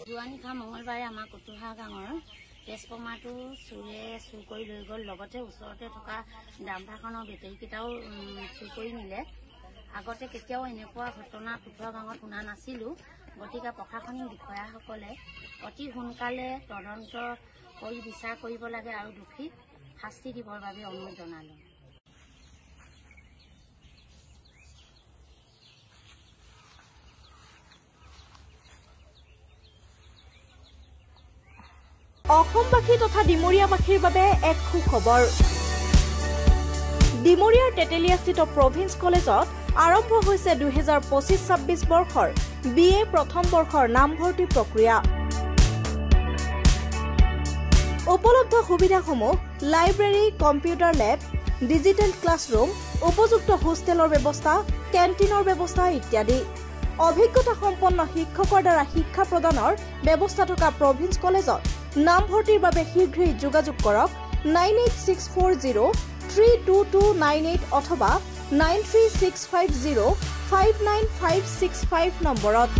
জোৱানিশা মঙলবাৰে আমাৰ কটুহা গাঁৱৰ ট্ৰেন্সফৰ্মাৰটো চুৰ কৰি লৈ গ'ল। লগতে ওচৰতে থকা ডাম্পাৰখনৰ বেটেৰীকেইটাও চুৰ কৰি নিলে। আগতে কেতিয়াও এনেকুৱা ঘটনা কটুহা গাঁৱত শুনা নাছিলোঁ। গতিকে প্ৰশাসনিক বিষয়াসকলে অতি সোনকালে তদন্ত কৰি বিচাৰ কৰিব লাগে আৰু দোষীক শাস্তি দিবৰ বাবে অনুৰোধ জনালোঁ। অসমবাসী তথা ডিমৰীয়াবাসীৰ বাবে এক সুখবৰ। ডিমৰীয়াৰ তেতেলীয়াস্থিত প্ৰভিন্স কলেজত আৰম্ভ হৈছে 2025-26 বৰ্ষৰ BA প্ৰথম বৰ্ষৰ নামভৰ্তি প্ৰক্ৰিয়া। উপলব্ধ সুবিধাসমূহ লাইব্ৰেৰী, কম্পিউটাৰ লেব, ডিজিটেল ক্লাছৰুম, উপযুক্ত হোষ্টেলৰ ব্যৱস্থা, কেণ্টিনৰ ব্যৱস্থা ইত্যাদি। অভিজ্ঞতা সম্পন্ন শিক্ষকৰ দ্বাৰা শিক্ষা প্ৰদানৰ ব্যৱস্থা থকা প্ৰভিন্স কলেজত নামভৰ্তিৰ বাবে শীঘ্ৰেই যোগাযোগ কৰক 9864032298 অথবা 93650595565 নম্বৰত।